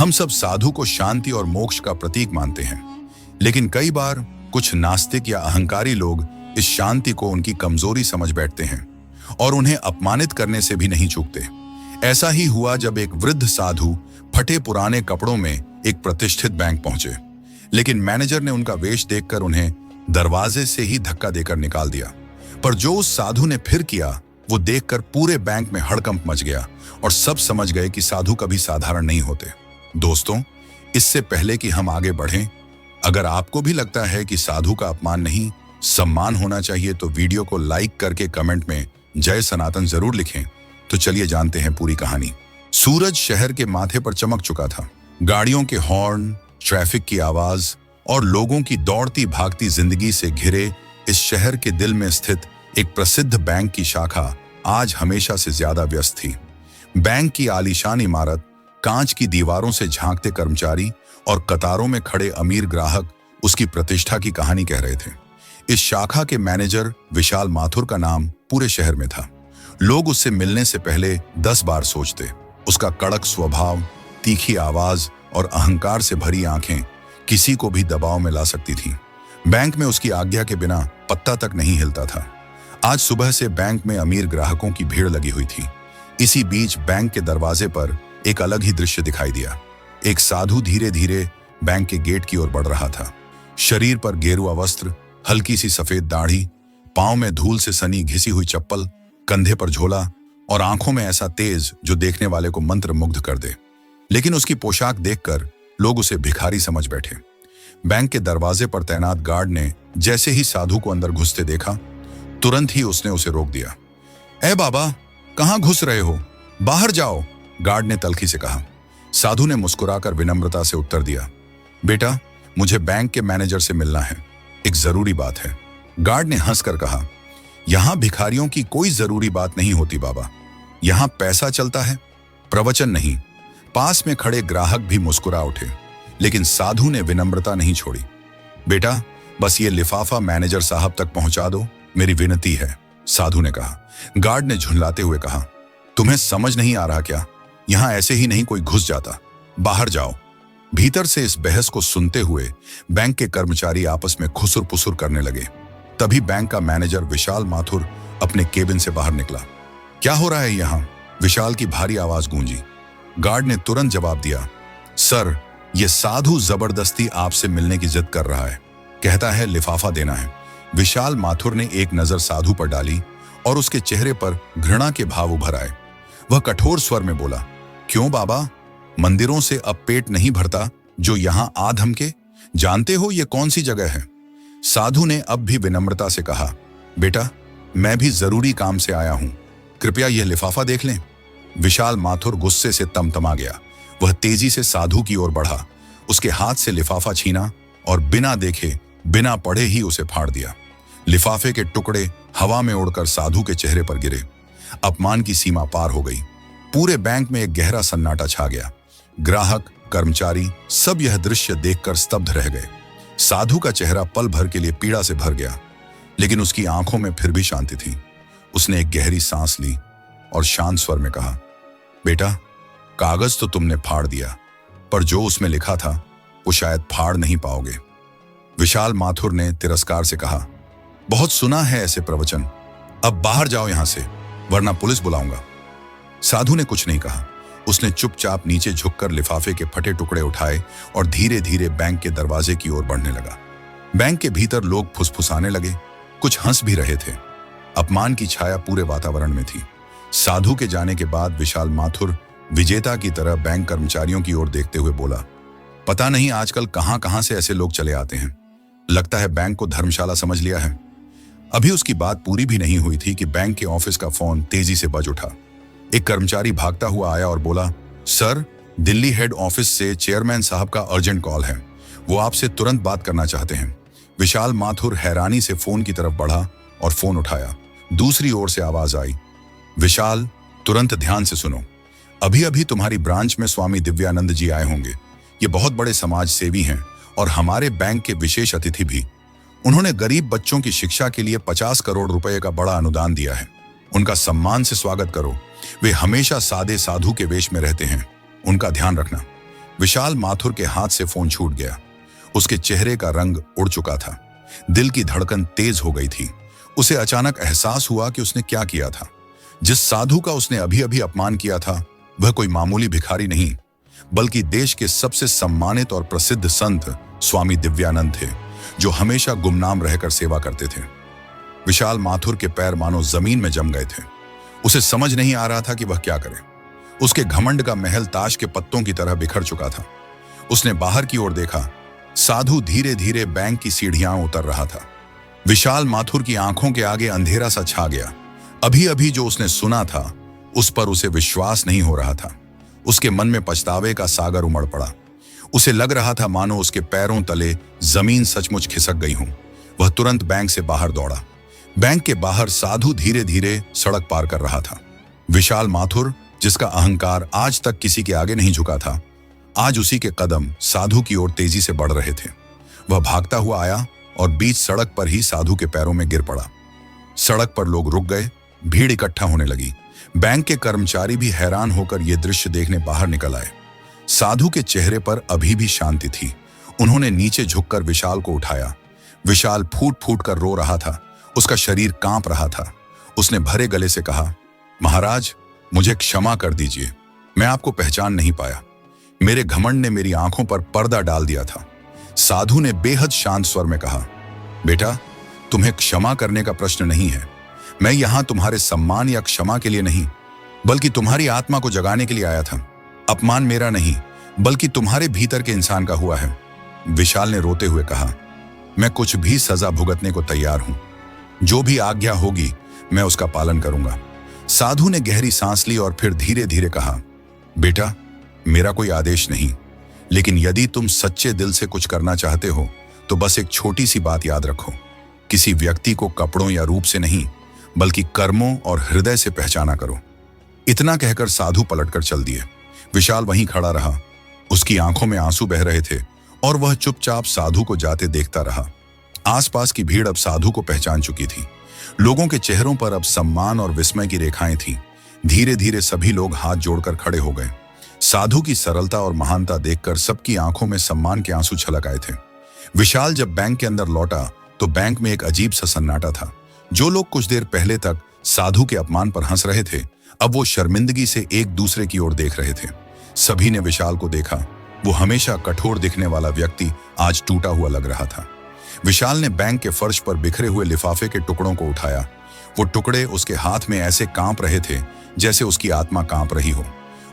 हम सब साधु को शांति और मोक्ष का प्रतीक मानते हैं, लेकिन कई बार कुछ नास्तिक या अहंकारी लोग इस शांति को उनकी कमजोरी समझ बैठते हैं और उन्हें अपमानित करने से भी नहीं चूकते। ऐसा ही हुआ जब एक वृद्ध साधु फटे पुराने कपड़ों में एक प्रतिष्ठित बैंक पहुंचे, लेकिन मैनेजर ने उनका वेश देखकर उन्हें दरवाजे से ही धक्का देकर निकाल दिया। पर जो उस साधु ने फिर किया, वो देखकर पूरे बैंक में हड़कंप मच गया और सब समझ गए कि साधु कभी साधारण नहीं होते। दोस्तों, इससे पहले कि हम आगे बढ़ें, अगर आपको भी लगता है कि साधु का अपमान नहीं, सम्मान होना चाहिए, तो वीडियो को लाइक करके कमेंट में जय सनातन जरूर लिखें। तो चलिए जानते हैं पूरी कहानी। सूरज शहर के माथे पर चमक चुका था। गाड़ियों के हॉर्न, ट्रैफिक की आवाज और लोगों की दौड़ती भागती जिंदगी से घिरे इस शहर के दिल में स्थित एक प्रसिद्ध बैंक की शाखा आज हमेशा से ज्यादा व्यस्त थी। बैंक की आलीशान इमारत, कांच की दीवारों से झांकते कर्मचारी और कतारों में खड़े अमीर ग्राहक उसकी प्रतिष्ठा की कहानी कह रहे थे। इस शाखा के मैनेजर विशाल माथुर का नाम पूरे शहर में था। लोग उससे मिलने से पहले 10 बार सोचते। उसका कड़क स्वभाव, तीखी आवाज और अहंकार से भरी आंखें किसी को भी दबाव में ला सकती थीं। बैंक में उसकी आज्ञा के बिना पत्ता तक नहीं हिलता था। आज सुबह से बैंक में अमीर ग्राहकों की भीड़ लगी हुई थी। इसी बीच बैंक के दरवाजे पर एक अलग ही दृश्य दिखाई दिया। एक साधु धीरे धीरे बैंक के गेट की ओर बढ़ रहा था। शरीर पर गेरुआ वस्त्र, हल्की सी सफेद दाढ़ी, पांव में धूल से सनी घिसी हुई चप्पल, कंधे पर झोला और आंखों में ऐसा तेज जो देखने वाले को मंत्र मुग्ध कर दे। लेकिन उसकी पोशाक देखकर लोग उसे भिखारी समझ बैठे। बैंक के दरवाजे पर तैनात गार्ड ने जैसे ही साधु को अंदर घुसते देखा, तुरंत ही उसने उसे रोक दिया। ए बाबा, कहां घुस रहे हो? बाहर जाओ, गार्ड ने तल्खी से कहा। साधु ने मुस्कुराकर विनम्रता से उत्तर दिया, बेटा, मुझे बैंक के मैनेजर से मिलना है, एक जरूरी बात है। गार्ड ने हंसकर कहा, यहां भिखारियों की कोई जरूरी बात नहीं होती बाबा, यहां पैसा चलता है, प्रवचन नहीं। पास में खड़े ग्राहक भी मुस्कुरा उठे, लेकिन साधु ने विनम्रता नहीं छोड़ी। बेटा, बस ये लिफाफा मैनेजर साहब तक पहुंचा दो, मेरी विनती है, साधु ने कहा। गार्ड ने झुंझलाते हुए कहा, तुम्हें समझ नहीं आ रहा क्या? यहां ऐसे ही नहीं कोई घुस जाता, बाहर जाओ। भीतर से इस बहस को सुनते हुए बैंक के कर्मचारी आपस में खुसुर पुसुर करने लगे। तभी बैंक का मैनेजर विशाल माथुर अपने केबिन से बाहर निकला। क्या हो रहा है यहां? विशाल की भारी आवाज गूंजी। गार्ड ने तुरंत जवाब दिया, सर, यह साधु जबरदस्ती आपसे मिलने की जिद कर रहा है, कहता है लिफाफा देना है। विशाल माथुर ने एक नजर साधु पर डाली और उसके चेहरे पर घृणा के भाव उभर आए। वह कठोर स्वर में बोला, क्यों बाबा, मंदिरों से अब पेट नहीं भरता जो यहां आ धमके? जानते हो ये कौन सी जगह है? साधु ने अब भी विनम्रता से कहा, बेटा, मैं भी जरूरी काम से आया हूं, कृपया यह लिफाफा देख लें। विशाल माथुर गुस्से से तमतमा गया। वह तेजी से साधु की ओर बढ़ा, उसके हाथ से लिफाफा छीना और बिना देखे, बिना पढ़े ही उसे फाड़ दिया। लिफाफे के टुकड़े हवा में उड़कर साधु के चेहरे पर गिरे। अपमान की सीमा पार हो गई। पूरे बैंक में एक गहरा सन्नाटा छा गया। ग्राहक, कर्मचारी सब यह दृश्य देखकर स्तब्ध रह गए। साधु का चेहरा पल भर के लिए पीड़ा से भर गया, लेकिन उसकी आंखों में फिर भी शांति थी। उसने एक गहरी सांस ली और शांत स्वर में कहा, बेटा, कागज तो तुमने फाड़ दिया, पर जो उसमें लिखा था वो शायद फाड़ नहीं पाओगे। विशाल माथुर ने तिरस्कार से कहा, बहुत सुना है ऐसे प्रवचन, अब बाहर जाओ यहां से, वरना पुलिस बुलाऊंगा। साधु ने कुछ नहीं कहा। उसने चुपचाप नीचे झुककर लिफाफे के फटे टुकड़े उठाए और धीरे धीरे बैंक के दरवाजे की ओर बढ़ने लगा। बैंक के भीतर लोग फुसफुसाने लगे, कुछ हंस भी रहे थे। अपमान की छाया पूरे वातावरण में थी। साधु के जाने के बाद विशाल माथुर विजेता की तरह बैंक कर्मचारियों की ओर देखते हुए बोला, पता नहीं आजकल कहां कहां से ऐसे लोग चले आते हैं, लगता है बैंक को धर्मशाला समझ लिया है। अभी उसकी बात पूरी भी नहीं हुई थी कि बैंक के ऑफिस का फोन तेजी से बज उठा। एक कर्मचारी भागता हुआ आया और बोला, सर, दिल्ली हेड ऑफिस से चेयरमैन साहब का अर्जेंट कॉल है, वो आपसे तुरंत बात करना चाहते हैं। विशाल माथुर हैरानी से फोन की तरफ बढ़ा और फोन उठाया। दूसरी ओर से आवाज आई, विशाल, तुरंत ध्यान से सुनो, अभी अभी तुम्हारी ब्रांच में स्वामी दिव्यानंद जी आए होंगे। ये बहुत बड़े समाज सेवी हैं और हमारे बैंक के विशेष अतिथि भी। उन्होंने गरीब बच्चों की शिक्षा के लिए 50 करोड़ रुपए का बड़ा अनुदान दिया है। उनका सम्मान से स्वागत करो। वे हमेशा सादे साधु के वेश में रहते हैं, उनका ध्यान रखना। विशाल माथुर के हाथ से फोन छूट गया। उसके चेहरे का रंग उड़ चुका था। दिल की धड़कन तेज हो गई थी। उसे अचानक एहसास हुआ कि उसने क्या किया था। जिस साधु का उसने अभी अभी अपमान किया था वह कोई मामूली भिखारी नहीं, बल्कि देश के सबसे सम्मानित और प्रसिद्ध संत स्वामी दिव्यानंद थे, जो हमेशा गुमनाम रहकर सेवा करते थे। विशाल माथुर के पैर मानो जमीन में जम गए थे। उसे समझ नहीं आ रहा था कि वह क्या करे। उसके घमंड का महल ताश के पत्तों की तरह बिखर चुका था। उसने बाहर की ओर देखा। साधु धीरे धीरे बैंक की सीढ़ियां उतर रहा था। विशाल माथुर की आंखों के आगे अंधेरा सा छा गया। अभी अभी जो उसने सुना था उस पर उसे विश्वास नहीं हो रहा था। उसके मन में पछतावे का सागर उमड़ पड़ा। उसे लग रहा था मानो उसके पैरों तले जमीन सचमुच खिसक गई हो। वह तुरंत बैंक से बाहर दौड़ा। बैंक के बाहर साधु धीरे धीरे सड़क पार कर रहा था। विशाल माथुर, जिसका अहंकार आज तक किसी के आगे नहीं झुका था, आज उसी के कदम साधु की ओर तेजी से बढ़ रहे थे। वह भागता हुआ आया और बीच सड़क पर ही साधु के पैरों में गिर पड़ा। सड़क पर लोग रुक गए। भीड़ इकट्ठा होने लगी। बैंक के कर्मचारी भी हैरान होकर यह दृश्य देखने बाहर निकल आए। साधु के चेहरे पर अभी भी शांति थी। उन्होंने नीचे झुककर विशाल को उठाया। विशाल फूट फूट कर रो रहा था। उसका शरीर कांप रहा था। उसने भरे गले से कहा, महाराज, मुझे क्षमा कर दीजिए। मैं आपको पहचान नहीं पाया। मेरे घमंड ने मेरी आंखों पर पर्दा डाल दिया था। साधु ने बेहद शांत स्वर में कहा, बेटा, तुम्हें क्षमा करने का प्रश्न नहीं है। मैं यहां तुम्हारे सम्मान या क्षमा के लिए नहीं, बल्कि तुम्हारी आत्मा को जगाने के लिए आया था। अपमान मेरा नहीं, बल्कि तुम्हारे भीतर के इंसान का हुआ है। विशाल ने रोते हुए कहा, मैं कुछ भी सजा भुगतने को तैयार हूं। जो भी आज्ञा होगी मैं उसका पालन करूंगा। साधु ने गहरी सांस ली और फिर धीरे धीरे कहा, बेटा, मेरा कोई आदेश नहीं, लेकिन यदि तुम सच्चे दिल से कुछ करना चाहते हो तो बस एक छोटी सी बात याद रखो। किसी व्यक्ति को कपड़ों या रूप से नहीं, बल्कि कर्मों और हृदय से पहचाना करो। इतना कहकर साधु पलटकर चल दिए। विशाल वहीं खड़ा रहा। उसकी आंखों में आंसू बह रहे थे और वह चुपचाप साधु को जाते देखता रहा। आसपास की भीड़ अब साधु को पहचान चुकी थी। लोगों के चेहरों पर अब सम्मान और विस्मय की रेखाएं थीं। धीरे धीरे सभी लोग हाथ जोड़कर खड़े हो गए। साधु की सरलता और महानता देखकर सबकी आंखों में सम्मान के आंसू छलक आए थे। विशाल जब बैंक के अंदर लौटा तो बैंक में एक अजीब सा सन्नाटा था। जो लोग कुछ देर पहले तक साधु के अपमान पर हंस रहे थे, अब वो शर्मिंदगी से एक दूसरे की ओर देख रहे थे। सभी ने विशाल को देखा। वो हमेशा कठोर दिखने वाला व्यक्ति आज टूटा हुआ लग रहा था। विशाल ने बैंक के फर्श पर बिखरे हुए लिफाफे के टुकड़ों को उठाया। वो टुकड़े उसके हाथ में ऐसे कांप रहे थे जैसे उसकी आत्मा कांप रही हो।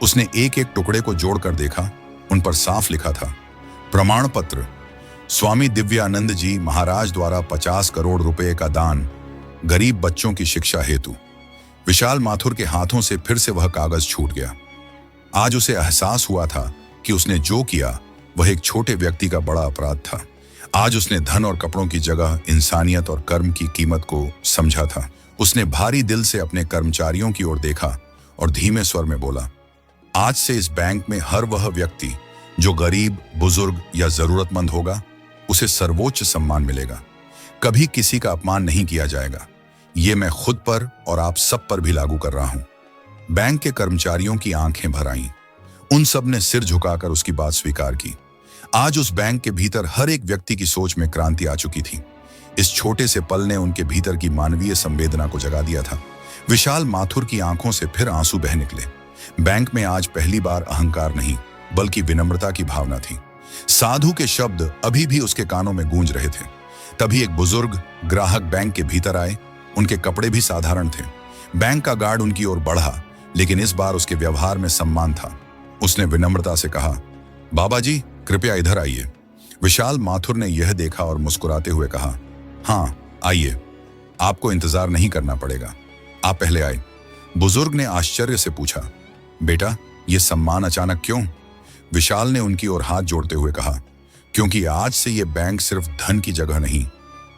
उसने एक एक टुकड़े को जोड़कर देखा। उन पर साफ लिखा था, प्रमाण पत्र, स्वामी दिव्यानंद जी महाराज द्वारा 50 करोड़ रुपए का दान, गरीब बच्चों की शिक्षा हेतु। विशाल माथुर के हाथों से फिर से वह कागज छूट गया। आज उसे एहसास हुआ था कि उसने जो किया वह एक छोटे व्यक्ति का बड़ा अपराध था। आज उसने धन और कपड़ों की जगह इंसानियत और कर्म की कीमत को समझा था। उसने भारी दिल से अपने कर्मचारियों की ओर देखा और धीमे स्वर में बोला, आज से इस बैंक में हर वह व्यक्ति जो गरीब, बुजुर्ग या जरूरतमंद होगा, उसे सर्वोच्च सम्मान मिलेगा। कभी किसी का अपमान नहीं किया जाएगा। ये मैं खुद पर और आप सब पर भी लागू कर रहा हूं। बैंक के कर्मचारियों की आंखें भर आईं। उन सब ने सिर झुकाकर उसकी बात स्वीकार की। आज उस बैंक के भीतर हर एक व्यक्ति की सोच में क्रांति आ चुकी थी। इस छोटे से पल ने उनके भीतर की मानवीय संवेदना को जगा दिया था। विशाल माथुर की आंखों से फिर आंसू बह निकले। बैंक में आज पहली बार अहंकार नहीं, बल्कि विनम्रता की भावना थी। साधु के शब्द अभी भी उसके कानों में गूंज रहे थे। तभी एक बुजुर्ग ग्राहक बैंक के भीतर आए। उनके कपड़े भी साधारण थे। बैंक का गार्ड उनकी ओर बढ़ा, लेकिन इस बार उसके व्यवहार में सम्मान था। उसने विनम्रता से कहा, बाबा जी, कृपया इधर आइए। विशाल माथुर ने यह देखा और मुस्कुराते हुए कहा, हाँ आइए, आपको इंतजार नहीं करना पड़ेगा, आप पहले आए। बुजुर्ग ने आश्चर्य से पूछा, बेटा, यह सम्मान अचानक क्यों? विशाल ने उनकी ओर हाथ जोड़ते हुए कहा, क्योंकि आज से यह बैंक सिर्फ धन की जगह नहीं,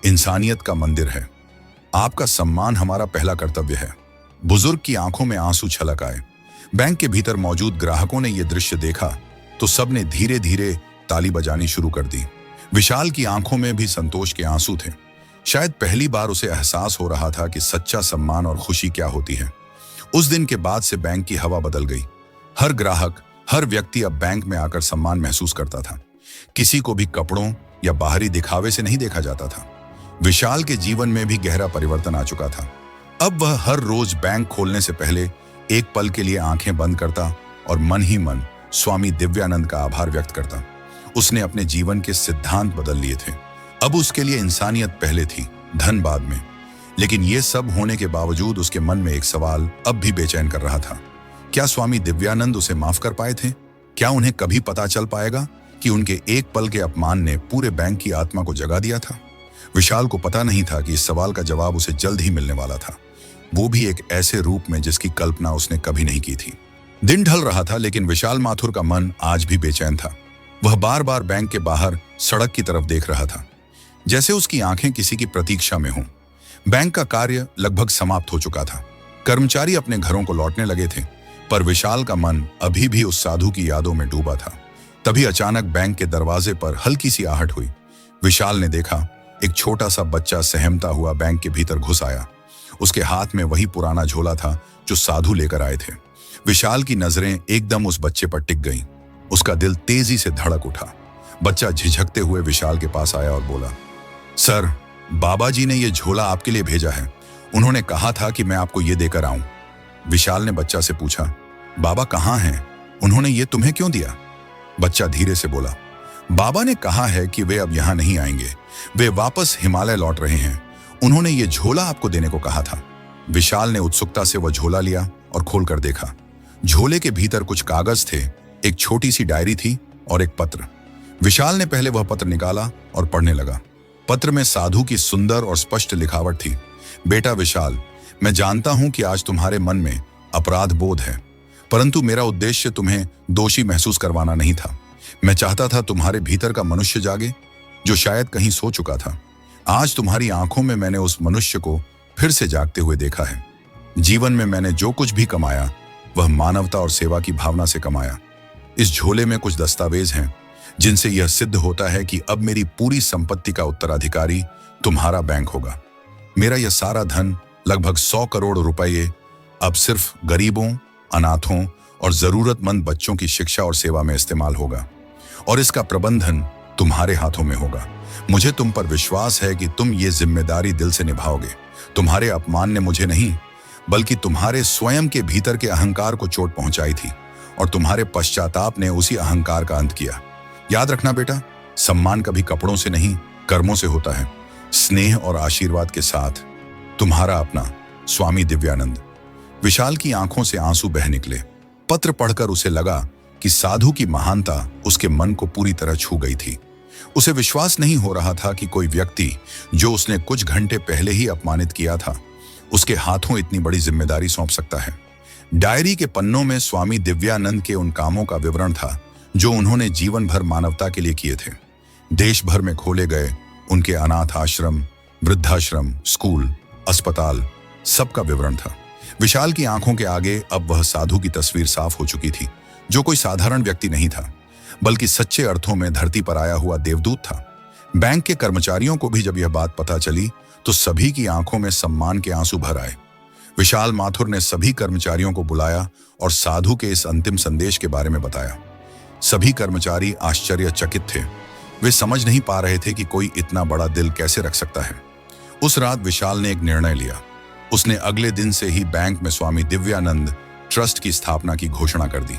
इंसानियत का मंदिर है। आपका सम्मान हमारा पहला कर्तव्य है। बुजुर्ग की आंखों में आंसू छलक आए। बैंक के भीतर मौजूद ग्राहकों ने यह दृश्य देखा तो सबने धीरे धीरे ताली बजानी शुरू कर दी। विशाल की आंखों में भी संतोष के आंसू थे। शायद पहली बार उसे एहसास हो रहा था कि सच्चा सम्मान और खुशी क्या होती है। उस दिन के बाद से बैंक की हवा बदल गई। हर ग्राहक हर व्यक्ति अब बैंक में आकर सम्मान महसूस करता था। किसी को भी कपड़ों या बाहरी दिखावे से नहीं देखा जाता था। विशाल के जीवन में भी गहरा परिवर्तन आ चुका था। अब वह हर रोज बैंक खोलने से पहले एक पल के लिए आंखें बंद करता और मन ही मन स्वामी दिव्यानंद का आभार व्यक्त करता। उसने अपने जीवन के सिद्धांत बदल लिए थे। अब उसके लिए इंसानियत पहले थी, धन बाद में। लेकिन यह सब होने के बावजूद उसके मन में एक सवाल अब भी बेचैन कर रहा था। क्या स्वामी दिव्यानंद उसे माफ कर पाए थे? क्या उन्हें कभी पता चल पाएगा कि उनके एक पल के अपमान ने पूरे बैंक की आत्मा को जगा दिया था? विशाल को पता नहीं था कि इस सवाल का जवाब उसे जल्द ही मिलने वाला था, वो भी एक ऐसे रूप में जिसकी कल्पना उसने कभी नहीं की थी। दिन ढल रहा था, लेकिन विशाल माथुर का मन आज भी बेचैन था। वह बार बार बैंक के बाहर सड़क की तरफ देख रहा था, जैसे उसकी आंखें किसी की प्रतीक्षा में हों। बैंक का कार्य लगभग समाप्त हो चुका था। कर्मचारी अपने घरों को लौटने लगे थे, पर विशाल का मन अभी भी उस साधु की यादों में डूबा था। तभी अचानक बैंक के दरवाजे पर हल्की सी आहट हुई। विशाल ने देखा, एक छोटा सा बच्चा सहमता हुआ बैंक के भीतर घुस आया। उसके हाथ में वही पुराना झोला था जो साधु लेकर आए थे। विशाल की नजरें एकदम उस बच्चे पर टिक गईं। उसका दिल तेजी से धड़क उठा। बच्चा झिझकते हुए विशाल के पास आया और बोला, सर, बाबा जी ने यह झोला आपके लिए भेजा है। उन्होंने कहा था कि मैं आपको ये देकर आऊं। विशाल ने बच्चा से पूछा, बाबा कहाँ हैं? उन्होंने ये तुम्हें क्यों दिया? बच्चा धीरे से बोला, बाबा ने कहा है कि वे अब यहाँ नहीं आएंगे। वे वापस हिमालय लौट रहे हैं। उन्होंने ये झोला आपको देने को कहा था। विशाल ने उत्सुकता से वह झोला लिया और खोलकर देखा। झोले के भीतर कुछ कागज थे, एक छोटी सी डायरी थी और एक पत्र। विशाल ने पहले वह पत्र निकाला और पढ़ने लगा। पत्र में साधु की सुंदर और स्पष्ट लिखावट थी। बेटा विशाल, मैं जानता हूं कि आज तुम्हारे मन में अपराध बोध है, परंतु मेरा उद्देश्य तुम्हें दोषी महसूस करवाना नहीं था। मैं चाहता था तुम्हारे भीतर का मनुष्य जागे, जो शायद कहीं सो चुका था। आज तुम्हारी आंखों में मैंने उस मनुष्य को फिर से जागते हुए देखा है। जीवन में मैंने जो कुछ भी कमाया वह मानवता और सेवा की भावना से कमाया। इस झोले में कुछ दस्तावेज हैं जिनसे यह सिद्ध होता है कि अब मेरी पूरी संपत्ति का उत्तराधिकारी तुम्हारा बैंक होगा। मेरा यह सारा धन, लगभग 100 करोड़ रुपए, अब सिर्फ गरीबों, अनाथों और जरूरतमंद बच्चों की शिक्षा और सेवा में इस्तेमाल होगा, और इसका प्रबंधन तुम्हारे हाथों में होगा। मुझे तुम पर विश्वास है कि तुम ये जिम्मेदारी दिल से निभाओगे। तुम्हारे अपमान ने मुझे नहीं, बल्कि तुम्हारे स्वयं के भीतर के अहंकार को चोट पहुंचाई थी, और तुम्हारे पश्चाताप ने उसी अहंकार का अंत किया। याद रखना बेटा, सम्मान कभी कपड़ों से नहीं, कर्मों से होता है। स्नेह और आशीर्वाद के साथ, तुम्हारा अपना स्वामी दिव्यानंद। विशाल की आंखों से आंसू बह निकले। पत्र पढ़कर उसे लगा कि साधु की महानता उसके मन को पूरी तरह छू गई थी। उसे विश्वास नहीं हो रहा था कि कोई व्यक्ति जो उसने कुछ घंटे पहले ही अपमानित किया था, उसके हाथों इतनी बड़ी जिम्मेदारी सौंप सकता है। डायरी के पन्नों में स्वामी दिव्यानंद के उन कामों का विवरण था जो उन्होंने जीवन भर मानवता के लिए किए थे। देश भर में खोले गए उनके अनाथ आश्रम, वृद्धाश्रम, स्कूल, अस्पताल, सबका विवरण था। विशाल की आंखों के आगे अब वह साधु की तस्वीर साफ हो चुकी थी, जो कोई साधारण व्यक्ति नहीं था, बल्कि सच्चे अर्थों में धरती पर आया हुआ देवदूत था। बैंक के कर्मचारियों को भी जब यह बात पता चली तो सभी की आंखों में सम्मान के आंसू भर आए। विशाल माथुर ने सभी कर्मचारियों को बुलाया और साधु के इस अंतिम संदेश के बारे में बताया। सभी कर्मचारी आश्चर्यचकित थे। वे समझ नहीं पा रहे थे कि कोई इतना बड़ा दिल कैसे रख सकता है। उस रात विशाल ने एक निर्णय लिया। उसने अगले दिन से ही बैंक में स्वामी दिव्यानंद ट्रस्ट की स्थापना की घोषणा कर दी।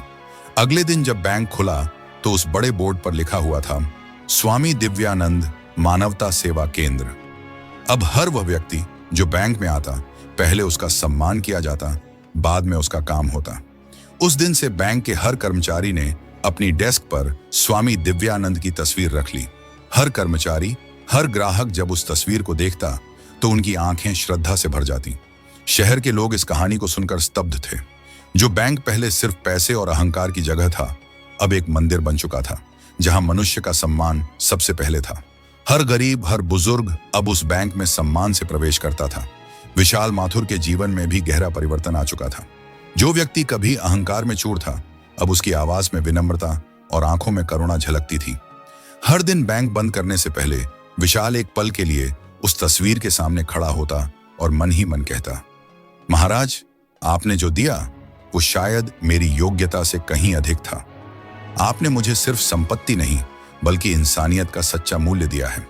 अगले दिन जब बैंक खुला तो उस बड़े बोर्ड पर लिखा हुआ था, स्वामी दिव्यानंद मानवता सेवा केंद्र। अब हर वह व्यक्ति जो बैंक में आता, पहले उसका सम्मान किया जाता, बाद में उसका काम होता। उस दिन से बैंक के हर कर्मचारी ने अपनी डेस्क पर स्वामी दिव्यानंद की तस्वीर रख ली। हर कर्मचारी, हर ग्राहक जब उस तस्वीर को देखता तो उनकी आंखें श्रद्धा से भर जाती। शहर के लोग इस कहानी को सुनकर स्तब्ध थे। जो बैंक पहले सिर्फ पैसे और अहंकार की जगह था, अब एक मंदिर बन चुका था, जहां मनुष्य का सम्मान सबसे पहले था। हर गरीब, हर बुजुर्ग अब उस बैंक में सम्मान से प्रवेश करता था। विशाल माथुर के जीवन में भी गहरा परिवर्तन आ चुका था। जो व्यक्ति कभी अहंकार में चूर था, अब उसकी आवाज में विनम्रता और आंखों में करुणा झलकती थी। हर दिन बैंक बंद करने से पहले विशाल एक पल के लिए उस तस्वीर के सामने खड़ा होता और मन ही मन कहता, महाराज, आपने जो दिया वो शायद मेरी योग्यता से कहीं अधिक था। आपने मुझे सिर्फ संपत्ति नहीं बल्कि इंसानियत का सच्चा मूल्य दिया है।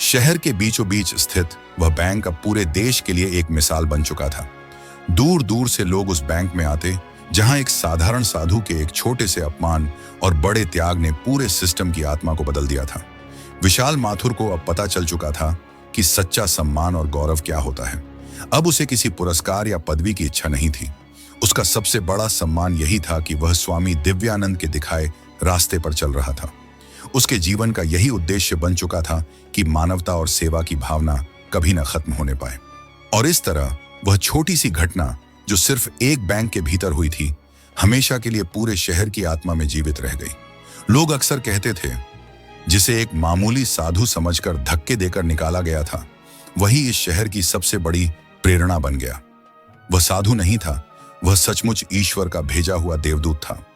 शहर के बीचों बीच स्थित वह बैंक अब पूरे देश के लिए एक मिसाल बन चुका था। दूर दूर से लोग उस बैंक में आते जहां एक साधारण साधु के एक छोटे से अपमान और बड़े त्याग ने पूरे सिस्टम की आत्मा को बदल दिया था। विशाल माथुर को अब पता चल चुका था कि सच्चा सम्मान और गौरव क्या होता है। अब उसे किसी पुरस्कार या पदवी की इच्छा नहीं थी। उसका सबसे बड़ा सम्मान यही था कि वह स्वामी दिव्यानंद के दिखाए रास्ते पर चल रहा था। उसके जीवन का यही उद्देश्य बन चुका था कि मानवता और सेवा की भावना कभी न खत्म होने पाए। और इस तरह वह छोटी सी घटना जो सिर्फ एक बैंक के भीतर हुई थी, हमेशा के लिए पूरे शहर की आत्मा में जीवित रह गई। लोग अक्सर कहते थे, जिसे एक मामूली साधु समझकर धक्के देकर निकाला गया था, वही इस शहर की सबसे बड़ी प्रेरणा बन गया। वह साधु नहीं था, वह सचमुच ईश्वर का भेजा हुआ देवदूत था।